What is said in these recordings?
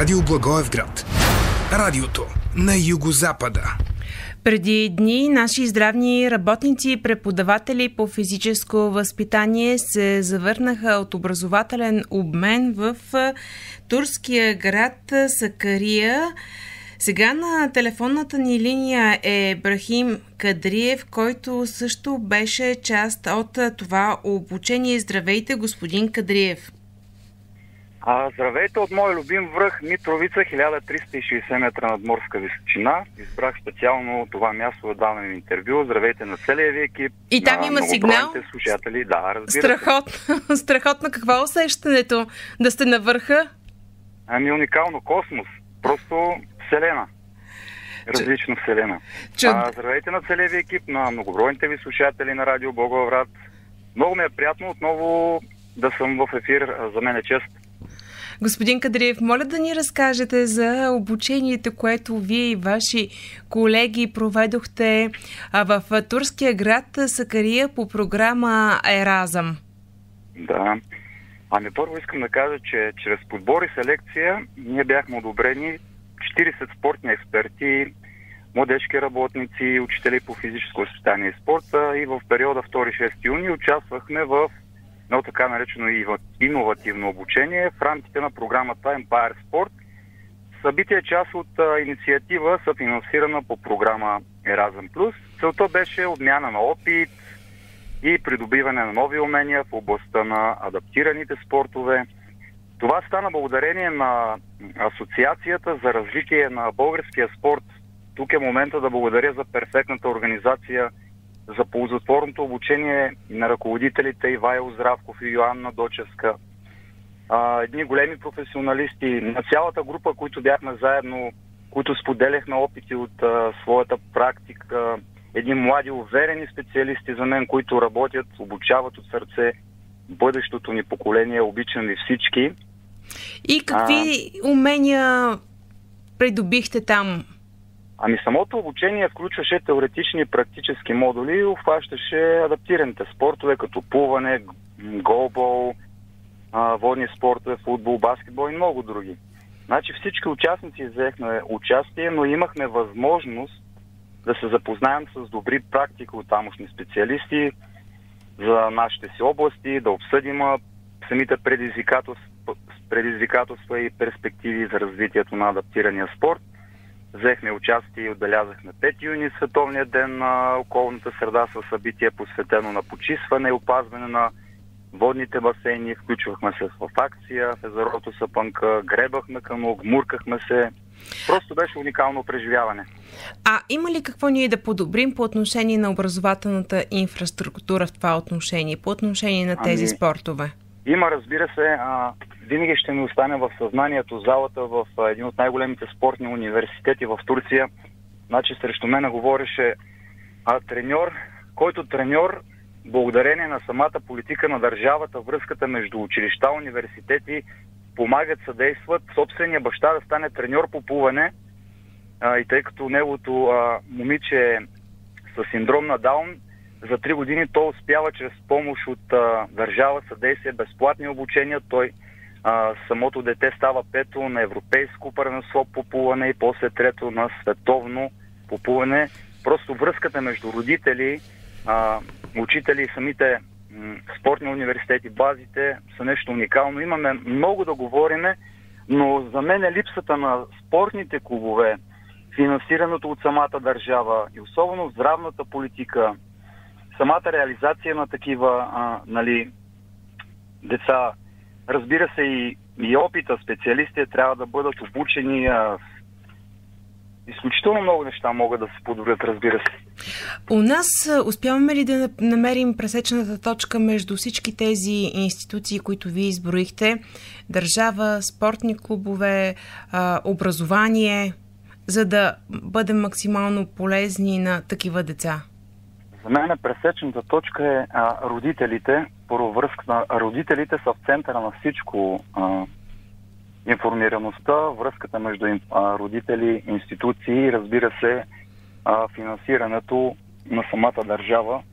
Радио Благоевград. Радиото на Югозапада. Преди дни наши здравни работници и преподаватели по физическо възпитание се завърнаха от образователен обмен в турския град Сакария. Сега на телефонната ни линия е Брахим Кадриев, който също беше част от това обучение. Здравейте, господин Кадриев! Здравейте от мой любим връх Митровица, 1360 метра надморска височина. Избрах специално това място да давам интервю. Здравейте на целия ви екип. И там има сигнал. Слушатели. Да, разбира се. Страхотно. Какво е усещането да сте на върха? Уникално. Космос. Просто вселена. Различна вселена. Здравейте на целия ви екип, на многобройните ви слушатели на Радио Благоевград. Много ми е приятно отново да съм в ефир. За мен е чест. Господин Кадриев, моля да ни разкажете за обучението, което вие и ваши колеги проведохте в турския град Сакария по програма Еразъм. Да. Първо искам да кажа, че чрез подбор и селекция ние бяхме одобрени 40 спортни експерти, младежки работници, учители по физическо възпитание и спорта, и в периода 2-6 юни участвахме в едно така наречено иновативно обучение в рамките на програмата Empire Sport. Събитие е част от инициатива, съфинансирана по програма Erasmus+. Целта беше обмяна на опит и придобиване на нови умения в областта на адаптираните спортове. Това стана благодарение на Асоциацията за развитие на българския спорт. Тук е момента да благодаря за перфектната организация, за ползотворното обучение на ръководителите Ивайло Здравков и Йоанна Дочевска. Едни големи професионалисти, на цялата група, които бяхме заедно, които споделяхме опити от своята практика. Едни млади, уверени специалисти за мен, които работят, обучават от сърце бъдещото ни поколение. Обичам ви всички. И какви умения придобихте там? Самото обучение включваше теоретични и практически модули и обхващаше адаптираните спортове, като плуване, голбол, водни спортове, футбол, баскетбол и много други. Значи всички участници взехме участие, но имахме възможност да се запознаем с добри практики от тамошни специалисти за нашите си области, да обсъдим самите предизвикателства и перспективи за развитието на адаптирания спорт. Взехме участие и отбелязахме 5 юни, Световния ден на околната среда, със събитие посветено на почистване и опазване на водните басейни. Включвахме се в акция в езерото Сапанка, гребахме кану, гмуркахме се. Просто беше уникално преживяване. Има ли какво ние да подобрим по отношение на образователната инфраструктура в това отношение, по отношение на тези спортове? Има, разбира се. Винаги ще ми остане в съзнанието залата в един от най-големите спортни университети в Турция. Значи срещу мен говореше треньор, който треньор, благодарение на самата политика на държавата, връзката между училища, университети, помагат, съдействат собствения баща да стане треньор по плуване. И тъй като неговото момиче е с синдром на Даун, за 3 години той успява чрез помощ от държава, съдействие, безплатни обучения. Самото дете става 5-то на европейско първенство по плуване и после 3-то на световно по плуване. Просто връзката между родители, учители и самите спортни университети, базите са нещо уникално. Имаме много да говориме, но за мен е липсата на спортните клубове, финансираното от самата държава и особено здравната политика, самата реализация на такива деца. Разбира се, и опита, специалистите трябва да бъдат обучени. Изключително много неща могат да се подобрят, разбира се. У нас успяваме ли да намерим пресечната точка между всички тези институции, които вие изброихте? Държава, спортни клубове, образование, за да бъдем максимално полезни на такива деца? За мен пресечната точка е родителите. Първо, родителите са в центъра на всичко. Информираността, връзката между родители, институции и, разбира се, финансирането на самата държава,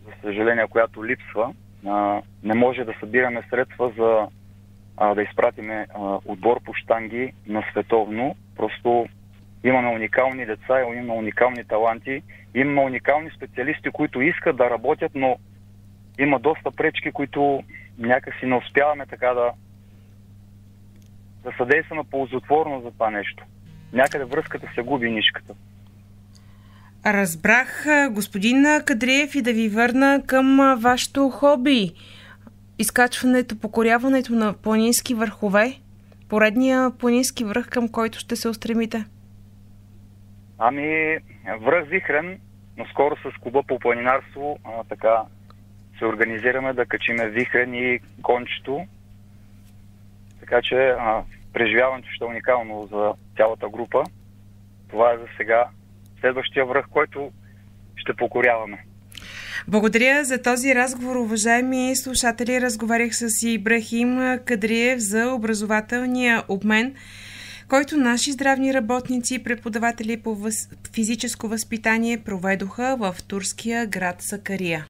за съжаление, която липсва. Не може да събираме средства за да изпратиме отбор по щанги на световно. Просто имаме уникални деца, имаме уникални таланти, имаме уникални специалисти, които искат да работят, но има доста пречки, които някакси не успяваме така да съдействаме ползотворно за това нещо. Някъде връзката се губи, нишката. Разбрах, господин Кадриев, и да ви върна към вашето хоби. Изкачването, покоряването на планински върхове. Поредния планински връх, към който ще се устремите. Връх Вихрен, но скоро с клуба по планинарство така се организираме да качиме Вихрен и Кончето. Така че преживяването ще е уникално за цялата група. Това е за сега следващия връх, който ще покоряваме. Благодаря за този разговор, уважаеми слушатели. Разговарях с Ибрахим Кадриев за образователния обмен, който наши здравни работници и преподаватели по физическо възпитание проведоха в турския град Сакария.